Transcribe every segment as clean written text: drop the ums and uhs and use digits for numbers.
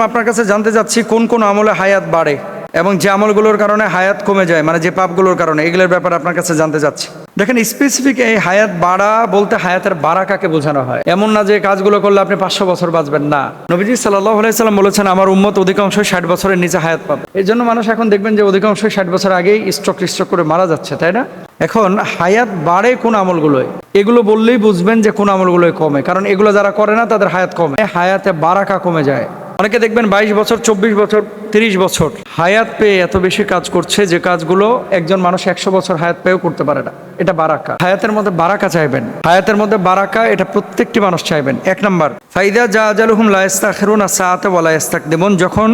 আপনার কাছে জানতে চাচ্ছি কোন কোন আমলে হায়াত বাড়ে এবং যে আমলগুলোর কারণে হায়াত কমে যায়, মানে যে পাপগুলোর কারণে, এগুলোর ব্যাপারে আপনার কাছে জানতে চাচ্ছি। দেখেন, স্পেসিফিক এই হায়াত বাড়া বলতে হায়াতের বারাকাকে বোঝানো হয়। এমন না যে কাজগুলো করলে আপনি 500 বছর বাঁচবেন, না। নবীজি সাল্লাল্লাহু আলাইহি সাল্লাম বলেছেন, আমার উম্মত অধিকাংশ 60 বছরের নিচে হায়াত পাবে। এই জন্য মানুষ এখন দেখবেন যে অধিকাংশ 60 বছর আগেই স্ট্রোক করে মারা যাচ্ছে, তাই না? এখন হায়াত বাড়ে কোন আমলগুলোয়, এগুলো বললেই বুঝবেন যে কোন আমলগুলোয় কমে, কারণ এগুলো যারা করে না তাদের হায়াত কমে, হায়াতে বারাকা কমে যায়। অনেকে দেখবেন 22 বছর, 24 বছর, 30 বছর হায়াত পেয়ে এত বেশি কাজ করছে যে কাজগুলো একজন মানুষ 100 বছর হায়াত পেয়েও করতে পারে না। এটা বারাকা। হায়াতের মধ্যে বারাকা চাইবেন, হায়াতের মধ্যে বারাকা, এটা প্রত্যেকটি মানুষ চাইবেন। 1 নম্বর, ফাইদা যা আজালুহুম লা ইস্তাখিরুনা সাআতা ওয়া লা ইস্তাকদিমুন, যখন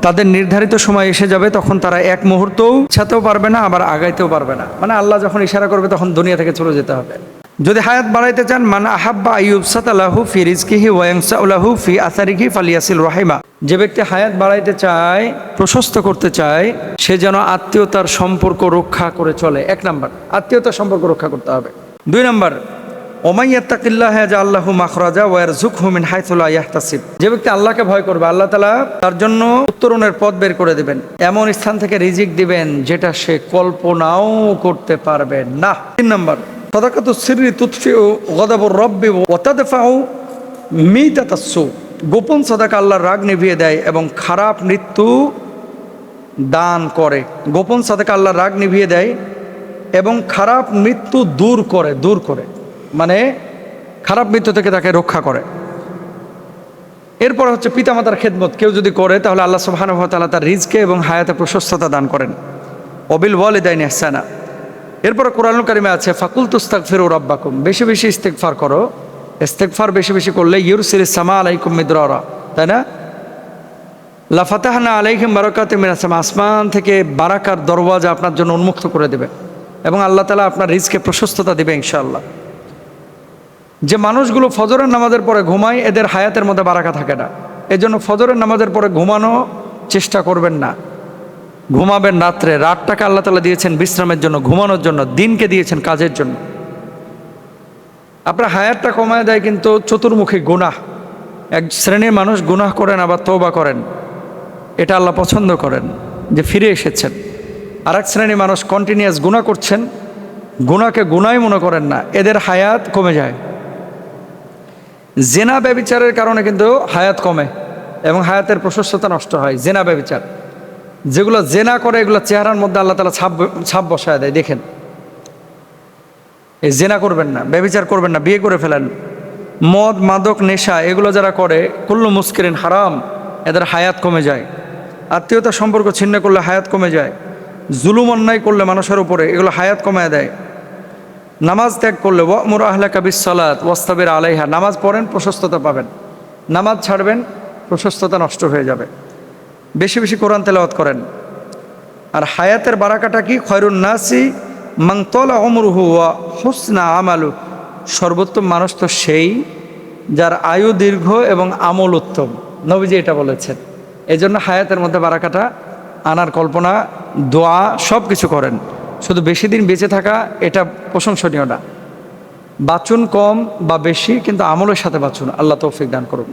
তাদের নির্ধারিত সময় এসে যাবে তখন তারা এক মুহূর্তও ছাতেও পারবে না, আবার আগাইতেও পারবে না। মানে আল্লাহ যখন ইশারা করবে তখন দুনিয়া থেকে চলে যেতে হবে। যদি হায়াত বাড়াইতে চান, মান আহাব্বা আইয়ুবসাতা লাহু ফি রিজকিহি ওয়া ইয়ানসাউ লাহু ফি আসারিহি ফালিয়াসিল রাহিমা, যে ব্যক্তি হায়াত বাড়াইতে চায়, প্রশস্ত করতে চায়, সে যেন আত্মীয়তার সম্পর্ক রক্ষা করে চলে। 1 নম্বর, আত্মীয়তার সম্পর্ক রক্ষা করতে হবে। 2 নম্বর, ওমাইয়াত্তাকিল্লাহ ইয়াজআল লাহু মাখরাজা ওয়া ইয়ারযুকহু মিন হাইথু লা ইয়াহতাসিব, যে ব্যক্তি আল্লাহকে ভয় করবে, আল্লাহ তাআলা তার জন্য উত্তরণের পথ বের করে দিবেন, এমন স্থান থেকে রিজিক দিবেন যেটা সে কল্পনাও করতে পারবে না। 3 নম্বর, সাদাকাতুস সিররি তুতফিউ গদাবুর রব্বি ওয়া তাদফাউ মিতাতাস সু, গোপন সাদাকা আল্লাহর রাগ নিভিয়ে দেয় এবং খারাপ মৃত্যু দান করে। গোপন সাদাকা আল্লাহর রাগ নিভিয়ে দেয় এবং খারাপ মৃত্যু দূর করে, মানে খারাপ মৃত্যু থেকে তাকে রক্ষা করে। এরপর হচ্ছে পিতামাতার খেদমত কেউ যদি করে তাহলে আল্লাহ সুবহানাহু ওয়া তাআলা তার রিজকে এবং হায়াতে প্রশস্ততা দান করেন। ওয়াবিল ওয়ালিদাইনি ইহসানা। এরপরে কোরআনুল কারিমে আছে, ফাকুলতু আস্তাগফিরু রাব্বাকুম, বেশি বেশি ইস্তেগফার করো। ইস্তেগফার বেশি বেশি করলে ইউরসিলিস সামা আলাইকুম মিদরারা, তাই না? লা ফাতাহনা আলাইহিম বারাকাতিম মিনাস সামা, আসমান থেকে বারাকার দরওয়াজা আপনার জন্য উন্মুক্ত করে দেবে এবং আল্লাহ তাআলা আপনার রিজকে প্রশস্ততা দিবে ইনশাআল্লাহ। যে মানুষগুলো ফজরের নামাজের পরে ঘুমায়, এদের হায়াতের মধ্যে বারাকা থাকে না। এজন্য ফজরের নামাজের পরে ঘুমানো চেষ্টা করবেন না। ঘুমাবেন রাত্রে, রাতটাকে আল্লাহ তাআলা দিয়েছেন বিশ্রামের জন্য, ঘুমানোর জন্য, দিনকে দিয়েছেন কাজের জন্য। আপনার হায়াতটা কমায় দেয় কিন্তু চতুর্মুখী গুনাহ। এক শ্রেণীর মানুষ গুনাহ করেন আবার তওবা করেন, এটা আল্লাহ পছন্দ করেন যে ফিরে এসেছেন। আর এক শ্রেণীর মানুষ কন্টিনিউয়াস গুনাহ করছেন, গুনাহকে গুনাহই মনে করেন না, এদের হায়াত কমে যায়। জেনা ব্যভিচারের কারণে কিন্তু হায়াত কমে এবং হায়াতের প্রশস্ততা নষ্ট হয়। জেনা ব্যভিচার, যেগুলো জেনা করে এগুলো চেহারার মধ্যে আল্লাহ তাআলা ছাপ বসায় দেয়। দেখেন, এই জেনা করবেন না, ব্যভিচার করবেন না, বিয়ে করে ফেলেন। মদ, মাদক, নেশা এগুলো যারা করে, কুল্লু মুস্কিরিন হারাম, এদের হায়াত কমে যায়। আত্মীয়তার সম্পর্ক ছিন্ন করলে হায়াত কমে যায়। জুলুম অন্যায় করলে মানুষের উপরে, এগুলো হায়াত কমায় দেয়। নামাজ ত্যাগ করলে, ওয়ামুর আহলাকা বিসসালাত ওয়াসতাবির আলাইহা, নামাজ পড়েন প্রশস্ততা পাবেন, নামাজ ছাড়বেন প্রশস্ততা নষ্ট হয়ে যাবে। বেশি বেশি কোরআন তেলাওয়াত করেন। আর হায়াতের বারাকাটা কি? খয়রুন নাসি মান তালা উমরুহু ওয়া হুসনা আমালু, সর্বোত্তম মানুষ তো সেই যার আয়ু দীর্ঘ এবং আমল উত্তম। নবীজি এটা বলেছেন। এই জন্য হায়াতের মধ্যে বারাকাটা আনার কল্পনা, দোয়া সব কিছু করেন। শুধু বেশি দিন বেঁচে থাকা এটা প্রশংসনীয় না। বাঁচুন কম বা বেশি, কিন্তু আমলের সাথে বাঁচুন। আল্লাহ তৌফিক দান করুন।